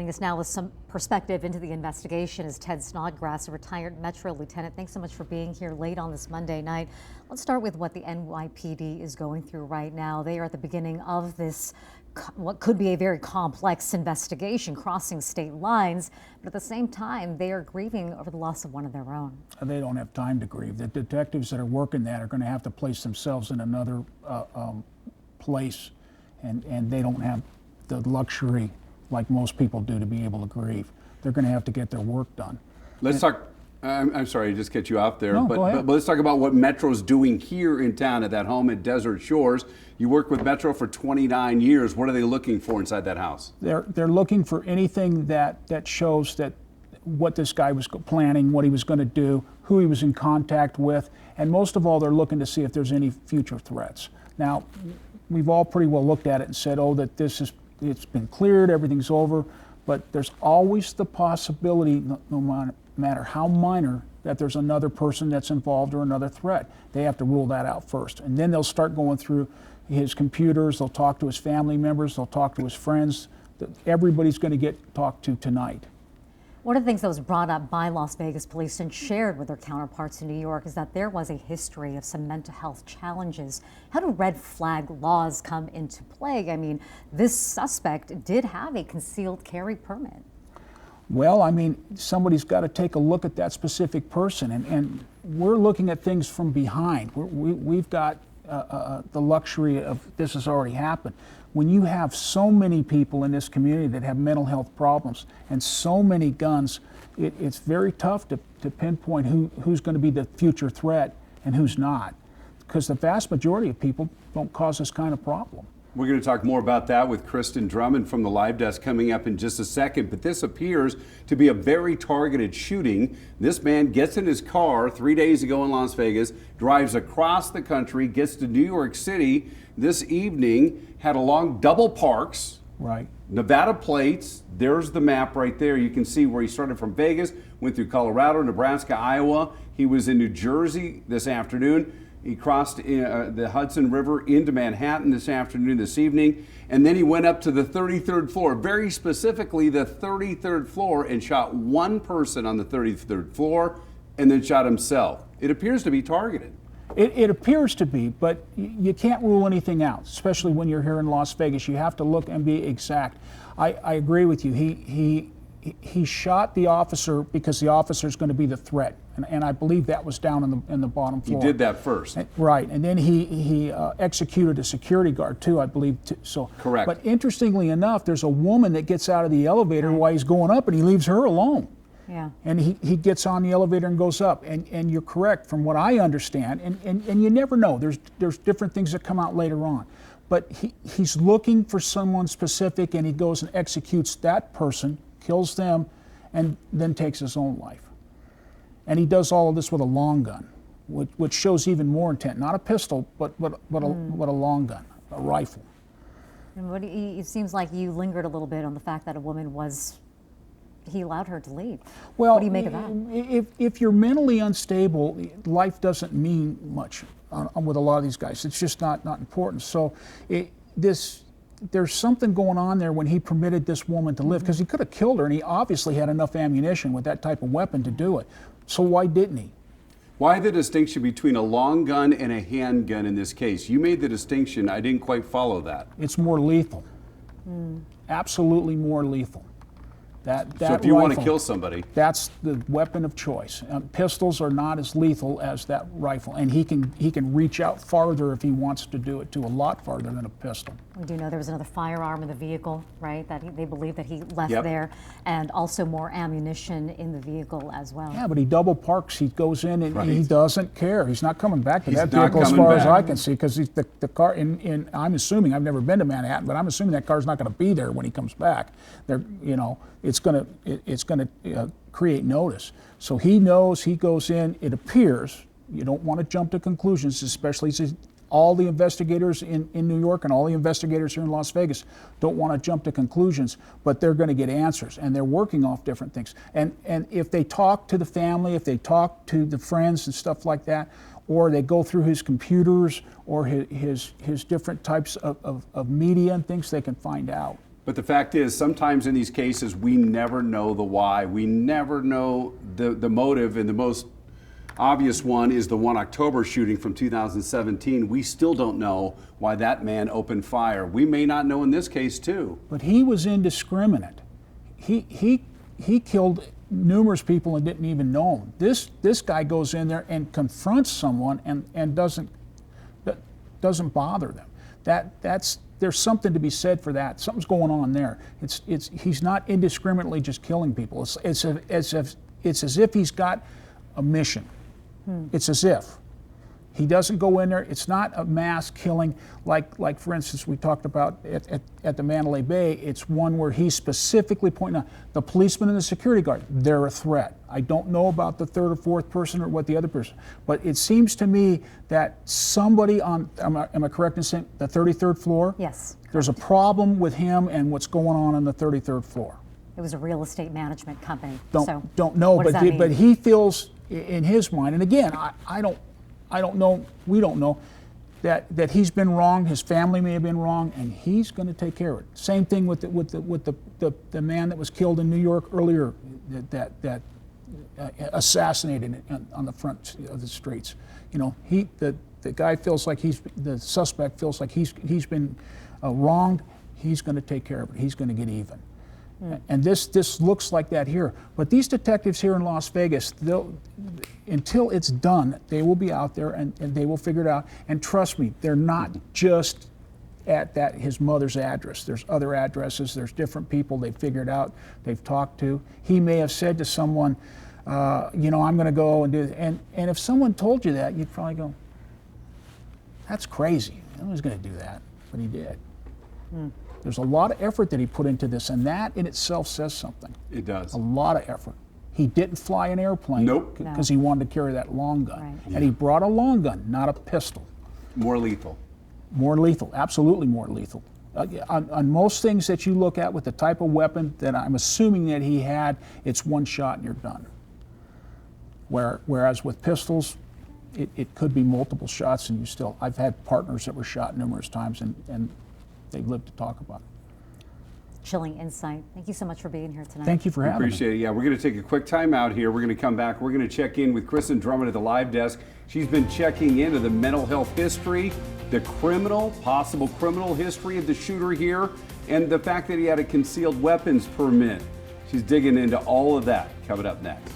Joining us now with some perspective into the investigation is Ted Snograss, a retired Metro lieutenant. Thanks so much for being here late on this Monday night. Let's start with what the NYPD is going through right now. They are at the beginning of this, what could be a very complex investigation crossing state lines, but at the same time, they are grieving over the loss of one of their own. They don't have time to grieve. The detectives that are working that are going to have to place themselves in another place, and they don't have the luxury like most people do to be able to grieve. They're going to have to get their work done. Let's talk, I'm sorry to just cut you off there, No, but let's talk about what Metro's doing here in town at that home at Desert Shores. You worked with Metro for 29 years. What are they looking for inside that house? They're looking for anything that shows that what this guy was planning, what he was going to do, who he was in contact with, and most of all, they're looking to see if there's any future threats. Now, we've all pretty well looked at it and said, oh, that it's been cleared, everything's over, but there's always the possibility, no matter how minor, that there's another person that's involved or another threat. They have to rule that out first. And then they'll start going through his computers, they'll talk to his family members, they'll talk to his friends. Everybody's going to get talked to tonight. One of the things that was brought up by Las Vegas police and shared with their counterparts in New York is that there was a history of some mental health challenges. How do red flag laws come into play? I mean, this suspect did have a concealed carry permit. Well, I mean, somebody's got to take a look at that specific person, and we're looking at things from behind. We've got the luxury of this has already happened. When you have so many people in this community that have mental health problems and so many guns, it's very tough to pinpoint who's going to be the future threat and who's not, because the vast majority of people don't cause this kind of problem. We're going to talk more about that with Kristen Drummond from the Live Desk coming up in just a second, but this appears to be a very targeted shooting. This man gets in his car 3 days ago in Las Vegas, drives across the country, gets to New York City this evening, had along double parks, right? Nevada plates. There's the map right there. You can see where he started from Vegas, went through Colorado, Nebraska, Iowa. He was in New Jersey this afternoon. He crossed the Hudson River into Manhattan this evening, and then he went up to the 33rd floor, very specifically the 33rd floor, and shot one person on the 33rd floor and then shot himself. It appears to be targeted. It appears to be, but you can't rule anything out, especially when you're here in Las Vegas. You have to look and be exact. I agree with you. He shot the officer because the officer is going to be the threat, and I believe that was down in the bottom floor. He did that first, right? And then he executed a security guard too, I believe. So correct. But interestingly enough, there's a woman that gets out of the elevator while he's going up, and he leaves her alone. Yeah. And he gets on the elevator and goes up. And you're correct, from what I understand, and you never know. There's different things that come out later on. But he's looking for someone specific, and he goes and executes that person, kills them, and then takes his own life. And he does all of this with a long gun, which shows even more intent. Not a pistol, but a long gun, a rifle. And it seems like you lingered a little bit on the fact that a woman he allowed her to leave. Well, what do you make of that? If you're mentally unstable, life doesn't mean much with a lot of these guys. It's just not important. So there's something going on there when he permitted this woman to live, because he could have killed her, and he obviously had enough ammunition with that type of weapon to do it. So why didn't he? Why the distinction between a long gun and a handgun in this case? You made the distinction. I didn't quite follow that. It's more lethal. Absolutely more lethal. That so if you want to kill somebody, that's the weapon of choice. Pistols are not as lethal as that rifle, and he can reach out farther if he wants to do it, to a lot farther than a pistol. We do know there was another firearm in the vehicle, right? That they believe that he left Yep. there, and also more ammunition in the vehicle as well. Yeah, but he double parks. He goes in and right. he doesn't care. He's not coming back to He's that not vehicle as coming far as back. I can see, because the car. I'm assuming, I've never been to Manhattan, but I'm assuming that car's not going to be there when he comes back. It's going to create notice. So he knows. He goes in. It appears. You don't want to jump to conclusions, especially since all the investigators in New York and all the investigators here in Las Vegas don't want to jump to conclusions, but they're going to get answers, and they're working off different things. And if they talk to the family, if they talk to the friends and stuff like that, or they go through his computers or his different types of media and things, they can find out. But the fact is, sometimes in these cases, we never know the why. We never know the motive, and the most obvious one is the 1 October shooting from 2017. We still don't know why that man opened fire. We may not know in this case too. But he was indiscriminate. He killed numerous people and didn't even know them. This guy goes in there and confronts someone and doesn't bother them. There's something to be said for that. Something's going on there. He's not indiscriminately just killing people. It's as if he's got a mission. It's as if. He doesn't go in there. It's not a mass killing like for instance, we talked about at the Mandalay Bay. It's one where he's specifically pointing out the policeman and the security guard, they're a threat. I don't know about the third or fourth person or what the other person, but it seems to me that somebody on, am I correct in saying the 33rd floor? Yes. There's a problem with him and what's going on the 33rd floor. It was a real estate management company. Don't know, what does that mean? but he feels in his mind, and again, I don't know, we don't know, that he's been wrong, his family may have been wrong, and he's going to take care of it. Same thing with the man that was killed in New York earlier, that assassinated on the front of the streets. You know, the guy feels like the suspect feels like he's been wronged. He's going to take care of it. He's going to get even. And this looks like that here. But these detectives here in Las Vegas, until it's done, they will be out there and they will figure it out. And trust me, they're not just at his mother's address. There's other addresses. There's different people they've figured out, they've talked to. He may have said to someone, you know, I'm going to go and do this. And if someone told you that, you'd probably go, that's crazy. No one's going to do that. But he did. There's a lot of effort that he put into this, and that in itself says something. It does. A lot of effort. He didn't fly an airplane. Nope. Because he wanted to carry that long gun. Right. And he brought a long gun, not a pistol. More lethal. More lethal, absolutely more lethal. On most things that you look at with the type of weapon that I'm assuming that he had, it's one shot and you're done. Whereas with pistols, it could be multiple shots and you still, I've had partners that were shot numerous times and they've lived to talk about it. Chilling insight. Thank you so much for being here tonight. Thank you for having me. Appreciate it. Yeah, we're going to take a quick time out here. We're going to come back. We're going to check in with Kristen Drummond at the live desk. She's been checking into the mental health history, the possible criminal history of the shooter here, and the fact that he had a concealed weapons permit. She's digging into all of that. Coming up next.